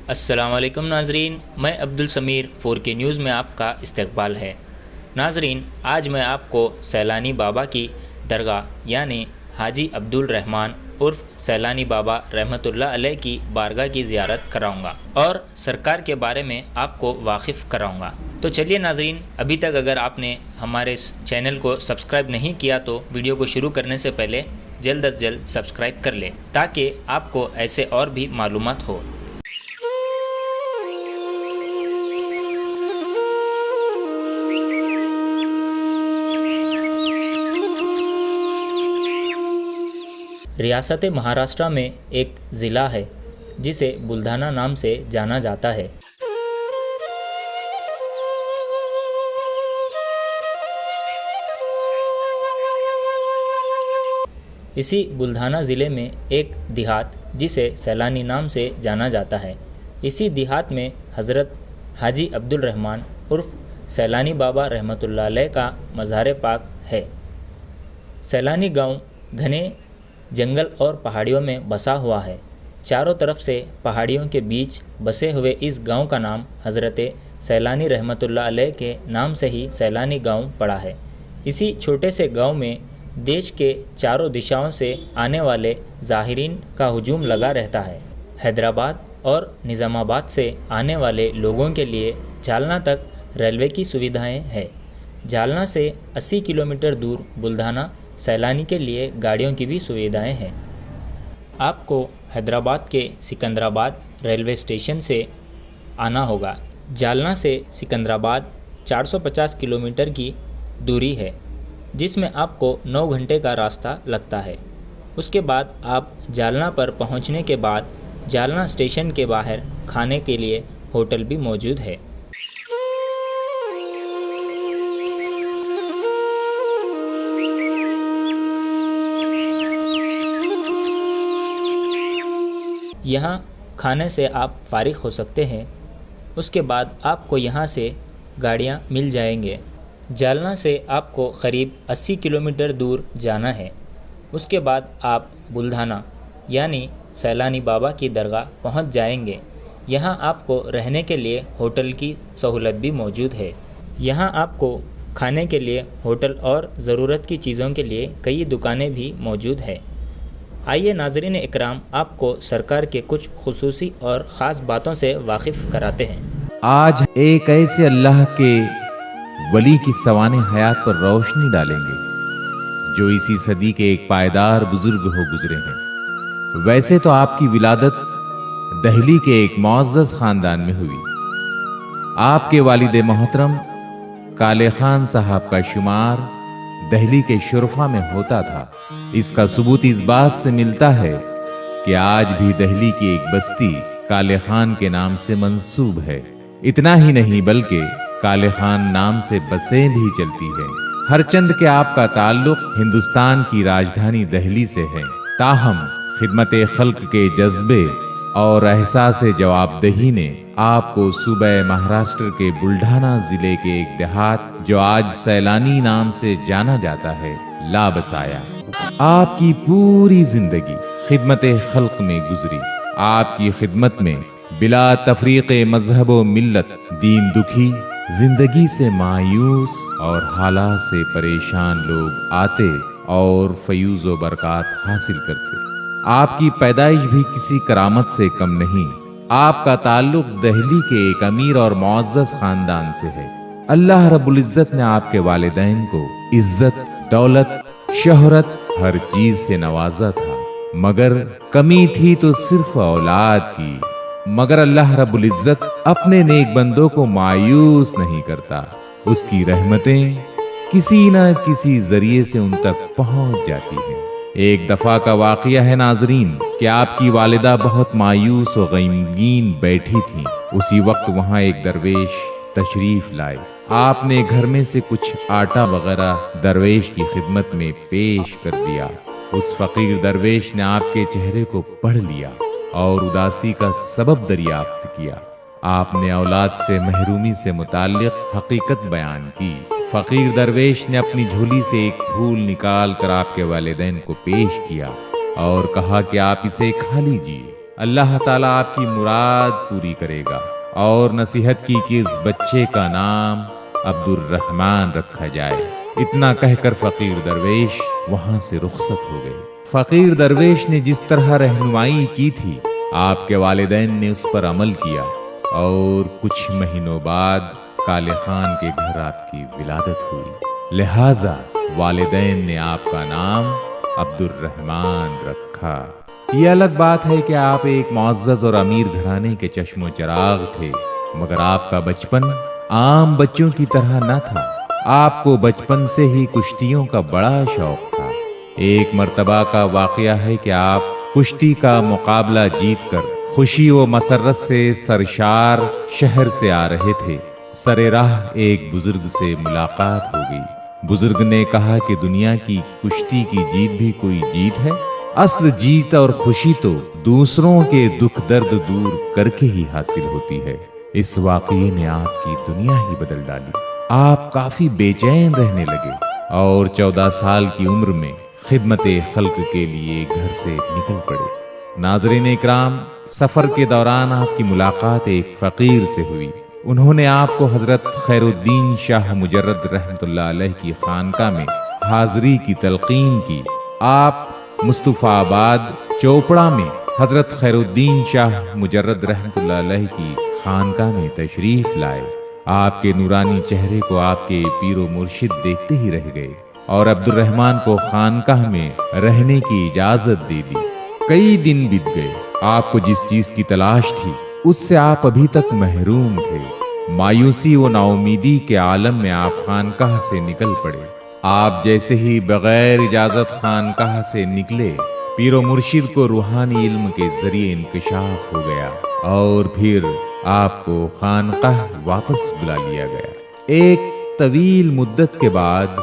السلام علیکم ناظرین، میں عبدالسمیر 4K نیوز میں آپ کا استقبال ہے۔ ناظرین، آج میں آپ کو سیلانی بابا کی درگاہ یعنی حاجی عبدالرحمن عرف سیلانی بابا رحمۃ اللہ علیہ کی بارگاہ کی زیارت کراؤں گا اور سرکار کے بارے میں آپ کو واقف کراؤں گا۔ تو چلیے ناظرین، ابھی تک اگر آپ نے ہمارے اس چینل کو سبسکرائب نہیں کیا تو ویڈیو کو شروع کرنے سے پہلے جلد از جلد سبسکرائب کر لیں تاکہ آپ کو ایسے اور بھی معلومات ہو۔ ریاست مہاراشٹرا میں ایک ضلع ہے جسے بلدھانا نام سے جانا جاتا ہے۔ اسی بلدھانا ضلع میں ایک دیہات جسے سیلانی نام سے جانا جاتا ہے۔ اسی دیہات میں حضرت حاجی عبدالرحمن عرف سیلانی بابا رحمۃ اللہ علیہ کا مزار پاک ہے۔ سیلانی گاؤں گھنے جنگل اور پہاڑیوں میں بسا ہوا ہے۔ چاروں طرف سے پہاڑیوں کے بیچ بسے ہوئے اس گاؤں کا نام حضرت سیلانی رحمۃ اللہ علیہ کے نام سے ہی سیلانی گاؤں پڑا ہے۔ اسی چھوٹے سے گاؤں میں دیش کے چاروں دشاؤں سے آنے والے زائرین کا ہجوم لگا رہتا ہے۔ حیدرآباد اور نظام آباد سے آنے والے لوگوں کے لیے جالنا تک ریلوے کی سویدھائیں ہیں۔ جالنا سے 80 کلومیٹر دور بلدھانا سیلانی کے لیے گاڑیوں کی بھی سویدھائیں ہیں۔ آپ کو حیدرآباد کے سکندرآباد ریلوے اسٹیشن سے آنا ہوگا۔ جالنا سے سکندرآباد 450 کلومیٹر کی دوری ہے جس میں آپ کو 9 گھنٹے کا راستہ لگتا ہے۔ اس کے بعد آپ جالنا پر پہنچنے کے بعد جالنا اسٹیشن کے باہر کھانے کے لیے ہوٹل بھی موجود ہے۔ یہاں کھانے سے آپ فارغ ہو سکتے ہیں۔ اس کے بعد آپ کو یہاں سے گاڑیاں مل جائیں گے۔ جالنا سے آپ کو قریب 80 کلومیٹر دور جانا ہے۔ اس کے بعد آپ بلدھانا یعنی سیلانی بابا کی درگاہ پہنچ جائیں گے۔ یہاں آپ کو رہنے کے لیے ہوٹل کی سہولت بھی موجود ہے۔ یہاں آپ کو کھانے کے لیے ہوٹل اور ضرورت کی چیزوں کے لیے کئی دکانیں بھی موجود ہیں۔ آئیے ناظرین اکرام، آپ کو سرکار کے کچھ خصوصی اور خاص باتوں سے واقف کراتے ہیں۔ آج ایک ایسے اللہ کے ولی کی سوانح حیات پر روشنی ڈالیں گے جو اسی صدی کے ایک پائیدار بزرگ ہو گزرے ہیں۔ ویسے تو آپ کی ولادت دہلی کے ایک معزز خاندان میں ہوئی۔ آپ کے والد محترم کالے خان صاحب کا شمار دہلی کے شرفا میں ہوتا تھا۔ اس کا ثبوت اس بات سے ملتا ہے کہ آج بھی دہلی کی ایک بستی کالے خان کے نام سے منسوب ہے۔ اتنا ہی نہیں بلکہ کالے خان نام سے بسیں بھی چلتی ہیں۔ ہر چند کہ آپ کا تعلق ہندوستان کی راجدھانی دہلی سے ہے، تاہم خدمت خلق کے جذبے اور احساس جواب دہی نے آپ کو صوبہ مہاراشٹر کے بلڈھانا ضلع کے ایک دیہات جو آج سیلانی نام سے جانا جاتا ہے لا بسایا۔ آپ کی پوری زندگی خدمت خلق میں گزری۔ آپ کی خدمت میں بلا تفریق مذہب و ملت دین دکھی، زندگی سے مایوس اور حالات سے پریشان لوگ آتے اور فیوز و برکات حاصل کرتے۔ آپ کی پیدائش بھی کسی کرامت سے کم نہیں۔ آپ کا تعلق دہلی کے ایک امیر اور معزز خاندان سے ہے۔ اللہ رب العزت نے آپ کے والدین کو عزت، دولت، شہرت ہر چیز سے نوازا تھا، مگر کمی تھی تو صرف اولاد کی۔ مگر اللہ رب العزت اپنے نیک بندوں کو مایوس نہیں کرتا۔ اس کی رحمتیں کسی نہ کسی ذریعے سے ان تک پہنچ جاتی ہیں۔ ایک دفعہ کا واقعہ ہے ناظرین کہ آپ کی والدہ بہت مایوس و غمگین بیٹھی تھیں۔ اسی وقت وہاں ایک درویش تشریف لائے۔ آپ نے گھر میں سے کچھ آٹا وغیرہ درویش کی خدمت میں پیش کر دیا۔ اس فقیر درویش نے آپ کے چہرے کو پڑھ لیا اور اداسی کا سبب دریافت کیا۔ آپ نے اولاد سے محرومی سے متعلق حقیقت بیان کی۔ فقیر درویش نے اپنی جھولی سے ایک پھول نکال کر آپ کے والدین کو پیش کیا اور کہا کہ آپ اسے کھا لیجیے۔ اللہ تعالیٰ آپ کی مراد پوری کرے گا۔ اور نصیحت کی کہ اس بچے کا نام عبد الرحمن رکھا جائے۔ اتنا کہہ کر فقیر درویش وہاں سے رخصت ہو گئے۔ فقیر درویش نے جس طرح رہنمائی کی تھی، آپ کے والدین نے اس پر عمل کیا، اور کچھ مہینوں بعد کالے خان کے گھر آپ کی ولادت ہوئی۔ لہذا والدین نے آپ کا نام عبد الرحمن رکھا۔ یہ الگ بات ہے کہ آپ ایک معزز اور امیر گھرانے کے چشم و چراغ تھے، مگر آپ کا بچپن عام بچوں کی طرح نہ تھا۔ آپ کو بچپن سے ہی کشتیوں کا بڑا شوق تھا۔ ایک مرتبہ کا واقعہ ہے کہ آپ کشتی کا مقابلہ جیت کر خوشی و مسرت سے سرشار شہر سے آ رہے تھے۔ سر راہ ایک بزرگ سے ملاقات ہو گئی۔ بزرگ نے کہا کہ دنیا کی کشتی کی جیت بھی کوئی جیت ہے؟ اصل جیت اور خوشی تو دوسروں کے دکھ درد دور کر کے ہی حاصل ہوتی ہے۔ اس واقعے نے آپ کی دنیا ہی بدل ڈالی۔ آپ کافی بے چین رہنے لگے اور 14 سال کی عمر میں خدمت خلق کے لیے گھر سے نکل پڑے۔ ناظرین اکرام، سفر کے دوران آپ کی ملاقات ایک فقیر سے ہوئی۔ انہوں نے آپ کو حضرت خیر الدین شاہ مجرد رحمۃ اللہ علیہ کی خانقاہ میں حاضری کی تلقین کی۔ آپ مصطفیٰ آباد چوپڑا میں حضرت خیر الدین شاہ مجرد رحمۃ اللہ علیہ کی خانقاہ میں تشریف لائے۔ آپ کے نورانی چہرے کو آپ کے پیر و مرشد دیکھتے ہی رہ گئے اور عبد الرحمن کو خانقاہ میں رہنے کی اجازت دے دی۔ کئی دن بیت گئے۔ آپ کو جس چیز کی تلاش تھی اس سے آپ ابھی تک محروم تھے۔ مایوسی و ناامیدی کے عالم میں آپ خانقاہ سے نکل پڑے۔ آپ جیسے ہی بغیر اجازت خانقاہ سے نکلے، پیر و مرشد کو روحانی علم کے ذریعے انکشاف ہو گیا اور پھر آپ کو خانقاہ واپس بلا لیا گیا۔ ایک طویل مدت کے بعد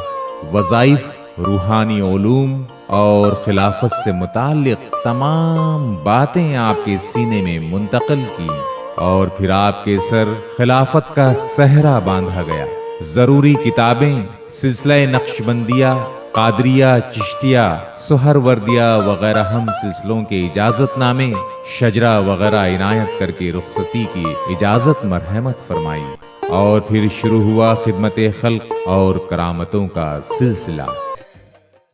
وظائف، روحانی علوم اور خلافت سے متعلق تمام باتیں آپ کے سینے میں منتقل کی اور پھر آپ کے سر خلافت کا صحرا باندھا گیا۔ ضروری کتابیں، سلسلہ نقشبندیہ، قادریہ، چشتیہ، سہروردیہ وغیرہ ہم سلسلوں کے اجازت نامے، شجرہ وغیرہ عنایت کر کے رخصتی کی اجازت مرحمت فرمائی، اور پھر شروع ہوا خدمت خلق اور کرامتوں کا سلسلہ۔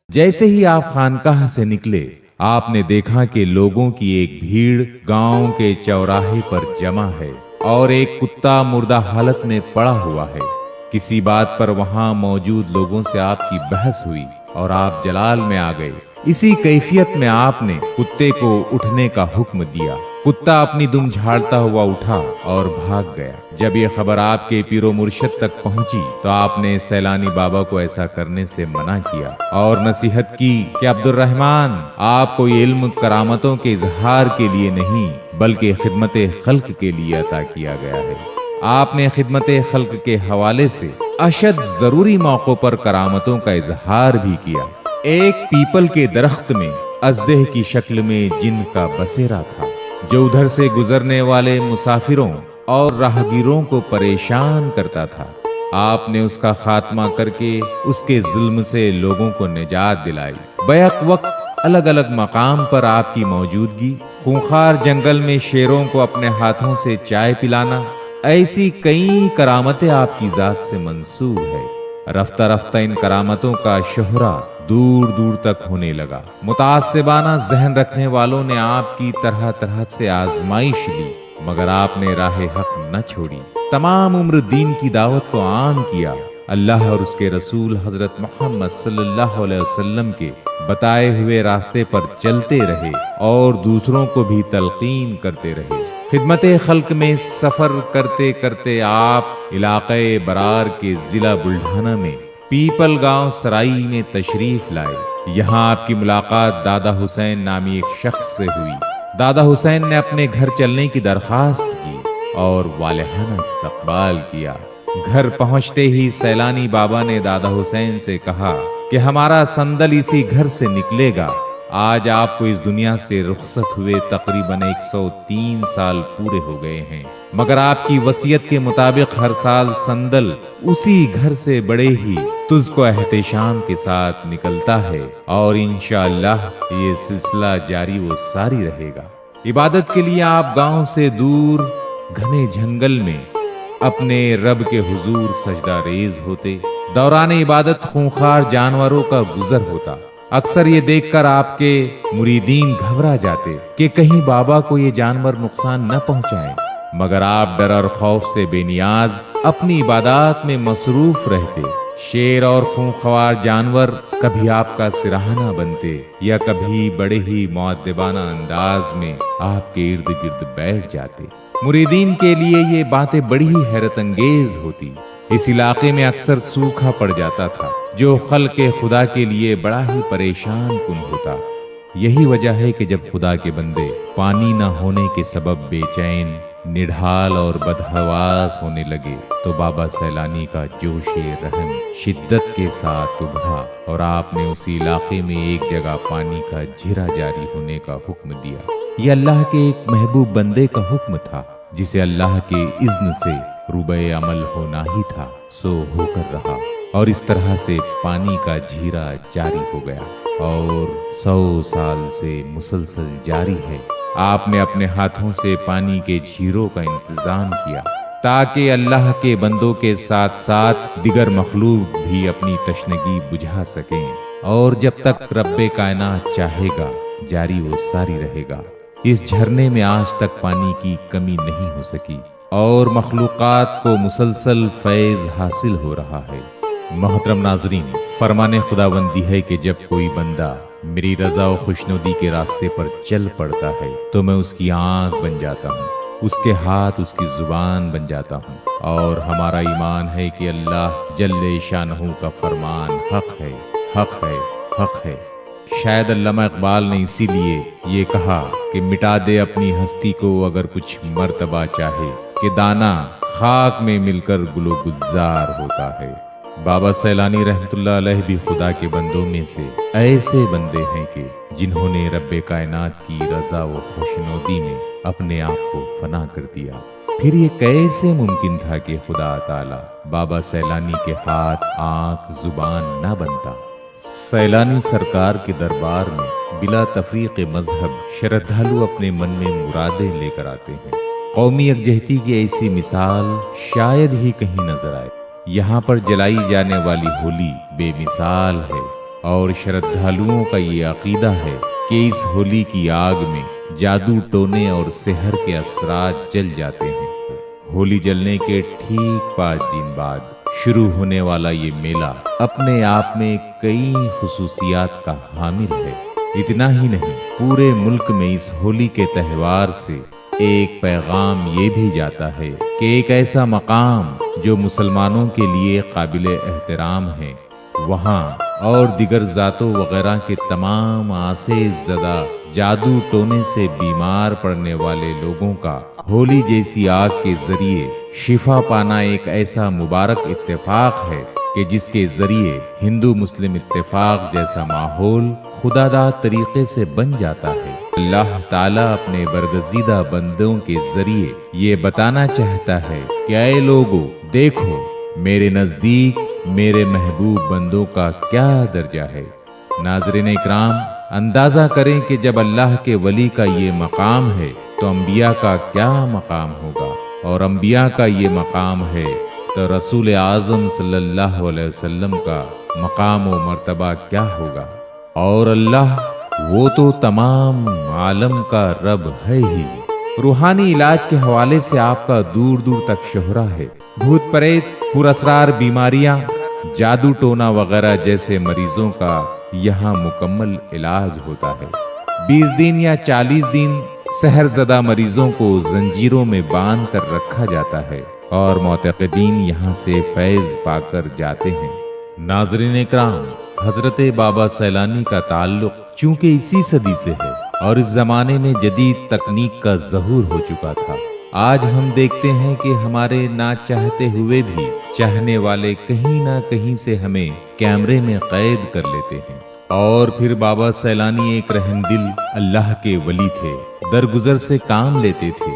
جیسے ہی آپ خانقاہ سے نکلے، آپ نے دیکھا کہ لوگوں کی ایک بھیڑ گاؤں کے چوراہے پر جمع ہے اور ایک کتا مردہ حالت میں پڑا ہوا ہے۔ کسی بات پر وہاں موجود لوگوں سے آپ کی بحث ہوئی اور آپ جلال میں آ گئے۔ اسی کیفیت میں آپ نے کتے کو اٹھنے کا حکم دیا۔ کتا اپنی دم جھاڑتا ہوا اٹھا اور بھاگ گیا۔ جب یہ خبر آپ کے پیر و مرشد تک پہنچی تو آپ نے سیلانی بابا کو ایسا کرنے سے منع کیا اور نصیحت کی کہ عبد الرحمن، آپ کو یہ علم کرامتوں کے اظہار کے لیے نہیں بلکہ خدمت خلق کے لیے عطا کیا گیا ہے۔ آپ نے خدمت خلق کے حوالے سے اشد ضروری موقعوں پر کرامتوں کا اظہار بھی کیا۔ ایک پیپل کے درخت میں ازدہ کی شکل میں جن کا بسیرا تھا جو ادھر سے گزرنے والے مسافروں اور راہگیروں کو پریشان کرتا تھا۔ آپ نے اس کا خاتمہ کر کے اس کے ظلم سے لوگوں کو نجات دلائی۔ بیک وقت الگ الگ مقام پر آپ کی موجودگی، خونخوار جنگل میں شیروں کو اپنے ہاتھوں سے چائے پلانا، ایسی کئی کرامتیں آپ کی ذات سے منسوب ہے۔ رفتہ رفتہ ان کرامتوں کا شہرہ دور دور تک ہونے لگا۔ متعصبانہ ذہن رکھنے والوں نے آپ کی طرح طرح سے آزمائش لی، مگر آپ نے راہ حق نہ چھوڑی۔ تمام عمر دین کی دعوت کو عام کیا۔ اللہ اور اس کے رسول حضرت محمد صلی اللہ علیہ وسلم کے بتائے ہوئے راستے پر چلتے رہے اور دوسروں کو بھی تلقین کرتے رہے۔ خدمت خلق میں سفر کرتے کرتے آپ علاقے برار کے ضلع بلڈھانہ میں پیپل گاؤں سرائی میں تشریف لائے۔ یہاں آپ کی ملاقات دادا حسین نامی ایک شخص سے ہوئی۔ دادا حسین نے اپنے گھر چلنے کی درخواست کی اور والہانہ استقبال کیا۔ گھر پہنچتے ہی سیلانی بابا نے دادا حسین سے کہا کہ ہمارا سندل اسی گھر سے نکلے گا۔ آج آپ کو اس دنیا سے رخصت ہوئے تقریباً 103 سال پورے ہو گئے ہیں، مگر آپ کی وصیت کے مطابق ہر سال سندل اسی گھر سے بڑے ہی تجھ کو احتشام کے ساتھ نکلتا ہے اور انشاءاللہ یہ سلسلہ جاری و ساری رہے گا۔ عبادت کے لیے آپ گاؤں سے دور گھنے جنگل میں اپنے رب کے حضور سجدہ ریز ہوتے۔ دوران عبادت خونخوار جانوروں کا گزر ہوتا۔ اکثر یہ دیکھ کر آپ کے مریدین گھبرا جاتے کہ کہیں بابا کو یہ جانور نقصان نہ پہنچائیں، مگر آپ ڈر اور خوف سے بے نیاز اپنی عبادات میں مصروف رہتے۔ شیر اور خونخوار جانور کبھی آپ کا سراہنا بنتے یا کبھی بڑے ہی مؤدبانہ انداز میں آپ کے ارد گرد بیٹھ جاتے۔ مریدین کے لیے یہ باتیں بڑی ہی حیرت انگیز ہوتی۔ اس علاقے میں اکثر سوکھا پڑ جاتا تھا جو خلق خدا کے لیے بڑا ہی پریشان کن ہوتا۔ یہی وجہ ہے کہ جب خدا کے بندے پانی نہ ہونے کے سبب بے چین، نڈھال اور بدحواس ہونے لگے تو بابا سیلانی کا جوش رحم شدت کے ساتھ ابھرا اور آپ نے اسی علاقے میں ایک جگہ پانی کا جھیرا جاری ہونے کا حکم دیا۔ یہ اللہ کے ایک محبوب بندے کا حکم تھا جسے اللہ کے اذن سے روبے عمل ہونا ہی تھا، سو ہو کر رہا، اور اس طرح سے پانی کا جھیرا جاری ہو گیا اور 100 سال سے مسلسل جاری ہے۔ آپ نے اپنے ہاتھوں سے پانی کے جھیروں کا انتظام کیا تاکہ اللہ کے بندوں کے ساتھ ساتھ دیگر مخلوق بھی اپنی تشنگی بجھا سکیں، اور جب تک رب کائنات چاہے گا جاری و ساری رہے گا۔ اس جھرنے میں آج تک پانی کی کمی نہیں ہو سکی اور مخلوقات کو مسلسل فیض حاصل ہو رہا ہے۔ محترم ناظرین، فرمان خداوندی ہے کہ جب کوئی بندہ میری رضا و خوشنودی کے راستے پر چل پڑتا ہے تو میں اس کی آنکھ بن جاتا ہوں، اس کے ہاتھ اس کی زبان بن جاتا ہوں، اور ہمارا ایمان ہے کہ اللہ جل شانہ کا فرمان حق ہے، حق ہے، حق ہے۔ شاید علامہ اقبال نے اسی لیے یہ کہا کہ مٹا دے اپنی ہستی کو اگر کچھ مرتبہ چاہے، کہ دانا خاک میں مل کر گل و گلزار ہوتا ہے۔ بابا سیلانی رحمت اللہ علیہ بھی خدا کے بندوں میں سے ایسے بندے ہیں کہ جنہوں نے رب کائنات کی رضا و خوشنودی میں اپنے آپ کو فنا کر دیا۔ پھر یہ کیسے ممکن تھا کہ خدا تعالی بابا سیلانی کے ہاتھ، آنکھ، زبان نہ بنتا؟ سیلانی سرکار کے دربار میں بلا تفریق مذہب شردھالو اپنے من میں مرادیں لے کر آتے ہیں۔ قومی یکجہتی کی ایسی مثال شاید ہی کہیں نظر آئے۔ یہاں پر جلائی جانے والی ہولی بے مثال ہے، اور شردھالوؤں کا یہ عقیدہ ہے کہ اس ہولی کی آگ میں جادو ٹونے اور سحر کے اثرات جل جاتے ہیں۔ ہولی جلنے کے ٹھیک 5 دن بعد شروع ہونے والا یہ میلہ اپنے آپ میں کئی خصوصیات کا حامل ہے۔ اتنا ہی نہیں، پورے ملک میں اس ہولی کے تہوار سے ایک پیغام یہ بھی جاتا ہے کہ ایک ایسا مقام جو مسلمانوں کے لیے قابل احترام ہے، وہاں اور دیگر ذاتوں وغیرہ کے تمام آصف زدہ جادو ٹونے سے بیمار پڑنے والے لوگوں کا ہولی جیسی آگ کے ذریعے شفا پانا ایک ایسا مبارک اتفاق ہے کہ جس کے ذریعے ہندو مسلم اتفاق جیسا ماحول خداداد طریقے سے بن جاتا ہے۔ اللہ تعالیٰ اپنے برگزیدہ بندوں کے ذریعے یہ بتانا چاہتا ہے کہ اے لوگو، دیکھو میرے نزدیک میرے محبوب بندوں کا کیا درجہ ہے۔ ناظرین اکرام، اندازہ کریں کہ جب اللہ کے ولی کا یہ مقام ہے تو انبیاء کا کیا مقام ہوگا، اور انبیاء کا یہ مقام ہے تو رسول اعظم صلی اللہ علیہ وسلم کا مقام و مرتبہ کیا ہوگا۔ اور اللہ وہ تو تمام عالم کا رب ہے ہی۔ روحانی علاج کے حوالے سے آپ کا دور دور تک شہرہ ہے۔ بھوت پریت، پر اسرار بیماریاں، جادو ٹونا وغیرہ جیسے مریضوں کا یہاں مکمل علاج ہوتا ہے۔ 20 دن یا 40 دن سحر زدہ مریضوں کو زنجیروں میں باندھ کر رکھا جاتا ہے اور معتقدین یہاں سے فیض پا کر جاتے ہیں۔ ناظرین اکرام، حضرت بابا سیلانی کا تعلق چونکہ اسی صدی سے ہے اور اس زمانے میں جدید تکنیک کا ظہور ہو چکا تھا، آج ہم دیکھتے ہیں کہ ہمارے نہ چاہتے ہوئے بھی چاہنے والے کہیں نہ کہیں سے ہمیں کیمرے میں قید کر لیتے ہیں۔ اور پھر بابا سیلانی ایک رحم دل اللہ کے ولی تھے، درگزر سے کام لیتے تھے۔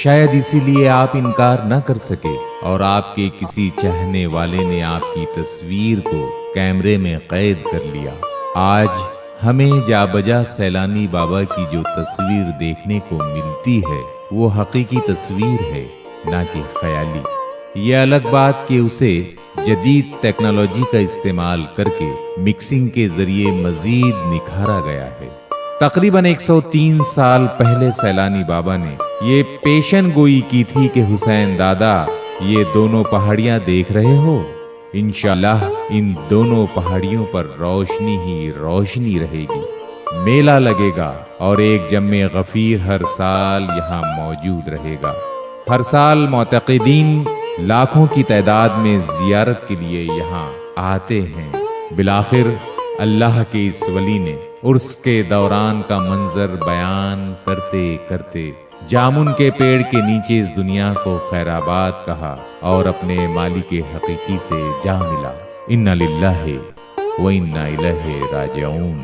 شاید اسی لیے آپ انکار نہ کر سکے اور آپ کے کسی چاہنے والے نے آپ کی تصویر کو کیمرے میں قید کر لیا۔ آج ہمیں جا بجا سیلانی بابا کی جو تصویر دیکھنے کو ملتی ہے وہ حقیقی تصویر ہے، نہ کہ خیالی۔ یہ الگ بات کہ اسے جدید ٹیکنالوجی کا استعمال کر کے مکسنگ کے ذریعے مزید نکھارا گیا ہے۔ تقریباً 103 سال پہلے سیلانی بابا نے یہ پیشن گوئی کی تھی کہ حسین دادا یہ دونوں پہاڑیاں دیکھ رہے ہو، انشاءاللہ ان دونوں پہاڑیوں پر روشنی ہی روشنی رہے گی، میلہ لگے گا اور ایک جم غفیر ہر سال یہاں موجود رہے گا۔ ہر سال معتقدین لاکھوں کی تعداد میں زیارت کے لیے یہاں آتے ہیں۔ بالآخر اللہ کے اس ولی نے عرس کے دوران کا منظر بیان کرتے کرتے جامن کے پیڑ کے نیچے اس دنیا کو خیر آباد کہا اور اپنے مالک حقیقی سے جا ملا۔ انا للہ و انا الیہ راجعون۔